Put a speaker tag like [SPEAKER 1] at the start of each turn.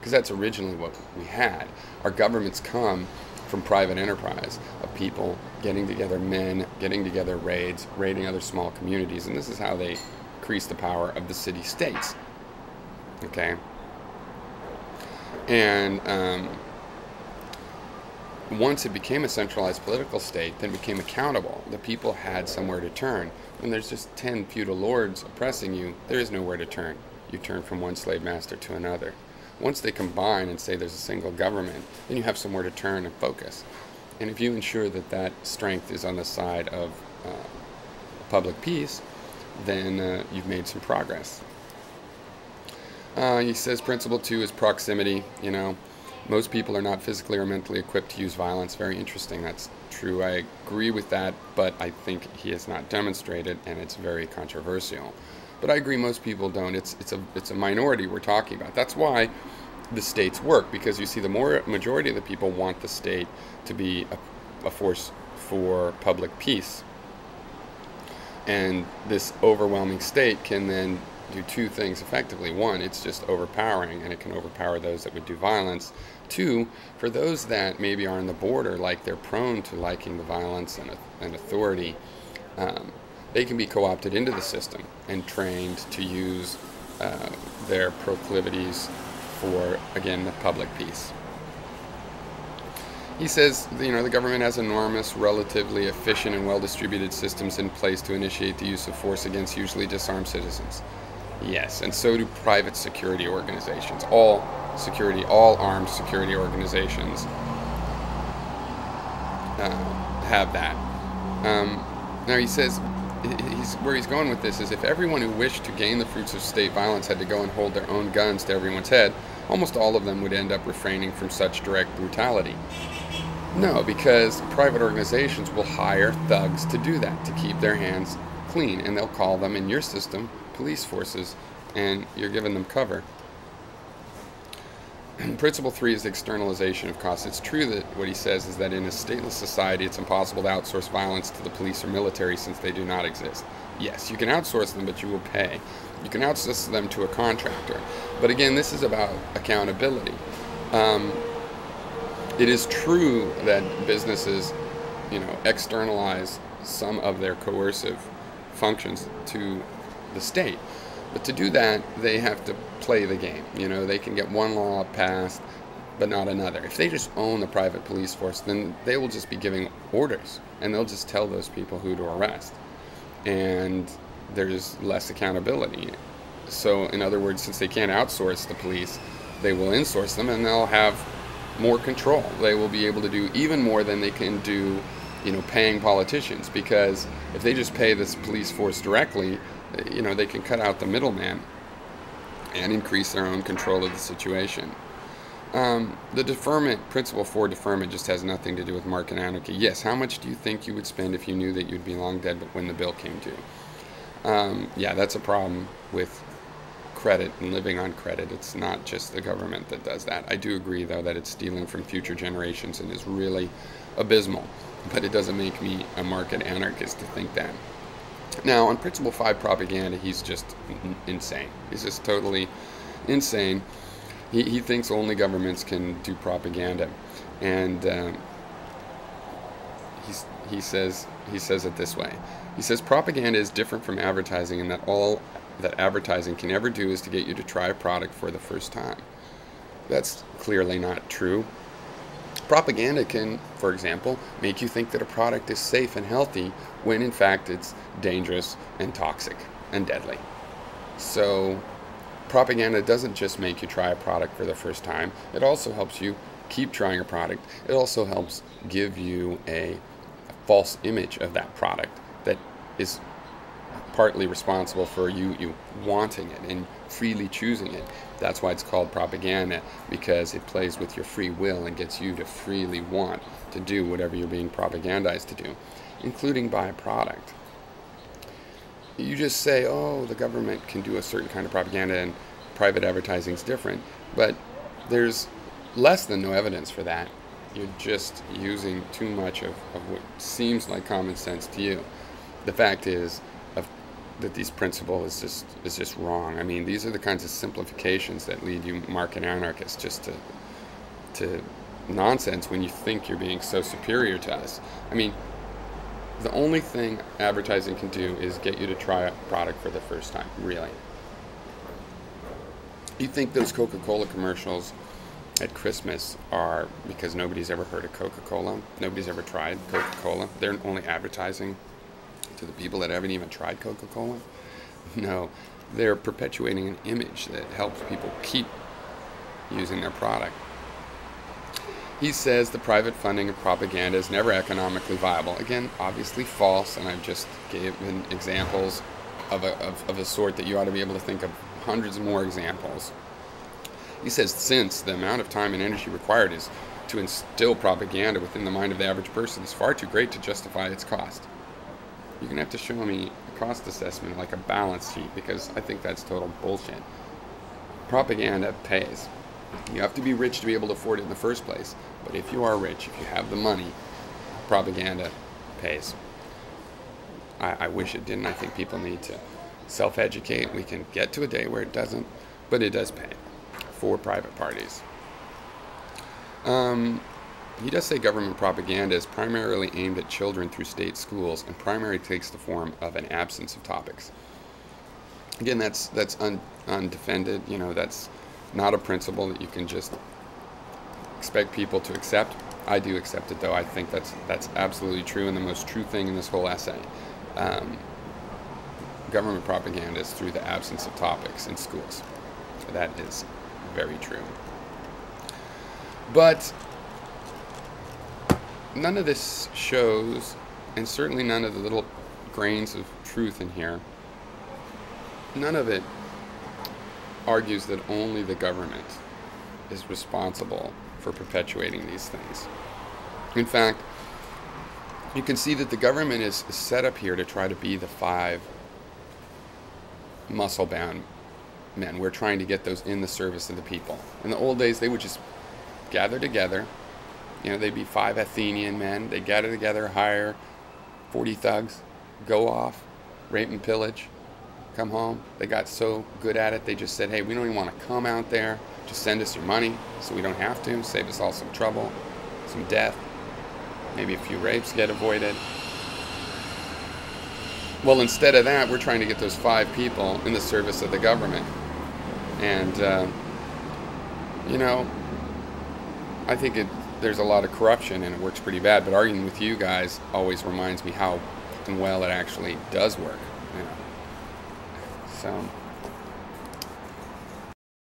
[SPEAKER 1] because that's originally what we had. Our governments come from private enterprise of people getting together, men getting together, raiding other small communities, and this is how they increase the power of the city-states. Okay? And once it became a centralized political state, then it became accountable. The people had somewhere to turn. When there's just 10 feudal lords oppressing you, there is nowhere to turn. You turn from one slave master to another. Once they combine and say there's a single government, then you have somewhere to turn and focus. And if you ensure that that strength is on the side of public peace, then you've made some progress. He says principle 2 is proximity. You know, most people are not physically or mentally equipped to use violence. Very interesting. That's true. I agree with that, but I think he has not demonstrated, and it's very controversial. But I agree most people don't. It's a minority we're talking about. That's why the states work, because you see the majority of the people want the state to be a force for public peace. And this overwhelming state can then do two things effectively. One, it's just overpowering, and it can overpower those that would do violence. Two, for those that maybe are on the border, like they're prone to liking the violence and authority, they can be co-opted into the system and trained to use their proclivities for, again, the public peace. He says, you know, the government has enormous, relatively efficient and well-distributed systems in place to initiate the use of force against usually disarmed citizens. Yes, and so do private security organizations. All armed security organizations have that. Now he says, where he's going with this is, if everyone who wished to gain the fruits of state violence had to go and hold their own guns to everyone's head, almost all of them would end up refraining from such direct brutality. No, because private organizations will hire thugs to do that, to keep their hands clean, and they'll call them, in your system, police forces, and you're giving them cover. Principle 3 is externalization of costs. It's true that what he says is that in a stateless society, it's impossible to outsource violence to the police or military since they do not exist. Yes, you can outsource them, but you will pay. You can outsource them to a contractor. But again, this is about accountability. It is true that businesses, you know, externalize some of their coercive functions to the state. But to do that, they have to play the game. You know, they can get one law passed, but not another. If they just own the private police force, then they will just be giving orders, and they'll just tell those people who to arrest. And there's less accountability. So, in other words, since they can't outsource the police, they will insource them, and they'll have more control. They will be able to do even more than they can do, you know, paying politicians, because if they just pay this police force directly, you know, they can cut out the middleman and increase their own control of the situation. The deferment, principle 4 deferment, just has nothing to do with market anarchy. Yes, how much do you think you would spend if you knew that you'd be long dead but when the bill came due? Yeah, that's a problem with credit and living on credit. It's not just the government that does that. I do agree, though, that it's stealing from future generations and is really abysmal, but it doesn't make me a market anarchist to think that. Now, on principle 5 propaganda, he's just insane. He's just totally insane. He thinks only governments can do propaganda, and he says it this way. He says propaganda is different from advertising in that all that advertising can ever do is to get you to try a product for the first time. That's clearly not true. Propaganda can, for example, make you think that a product is safe and healthy when in fact it's dangerous and toxic and deadly. So propaganda doesn't just make you try a product for the first time. It also helps you keep trying a product. It also helps give you a false image of that product that is partly responsible for you wanting it and freely choosing it. That's why it's called propaganda, because it plays with your free will and gets you to freely want to do whatever you're being propagandized to do, including buy a product. You just say, oh, the government can do a certain kind of propaganda and private advertising is different, but there's less than no evidence for that. You're just using too much of what seems like common sense to you. The fact is, that these principles is just wrong. I mean, these are the kinds of simplifications that lead you market anarchists just to nonsense when you think you're being so superior to us. I mean, the only thing advertising can do is get you to try a product for the first time, really. You think those Coca-Cola commercials at Christmas are because nobody's ever heard of Coca-Cola? Nobody's ever tried Coca-Cola? They're only advertising to the people that haven't even tried Coca-Cola? No, they're perpetuating an image that helps people keep using their product. He says the private funding of propaganda is never economically viable. Again, obviously false, and I've just given examples of a sort that you ought to be able to think of hundreds more examples. He says since the amount of time and energy required is to instill propaganda within the mind of the average person is far too great to justify its cost. You're going to have to show me a cost assessment, like a balance sheet, because I think that's total bullshit. Propaganda pays. You have to be rich to be able to afford it in the first place. But if you are rich, if you have the money, propaganda pays. I wish it didn't. I think people need to self-educate. We can get to a day where it doesn't, but it does pay for private parties. He does say government propaganda is primarily aimed at children through state schools, and primary takes the form of an absence of topics. Again, that's undefended. You know, that's not a principle that you can just expect people to accept. I do accept it, though. I think that's absolutely true, and the most true thing in this whole essay. Government propaganda is through the absence of topics in schools. That is very true. But none of this shows, and certainly none of the little grains of truth in here, none of it argues that only the government is responsible for perpetuating these things. In fact, you can see that the government is set up here to try to be the 5 muscle-bound men. We're trying to get those in the service of the people. In the old days, they would just gather together. You know, they'd be 5 Athenian men. They'd gather together, hire 40 thugs, go off, rape and pillage, come home. They got so good at it, they just said, hey, we don't even want to come out there. Just send us your money so we don't have to. Save us all some trouble, some death. Maybe a few rapes get avoided. Well, instead of that, we're trying to get those 5 people in the service of the government. And, you know, I think there's a lot of corruption and it works pretty bad. But arguing with you guys always reminds me how well it actually does work. You know. So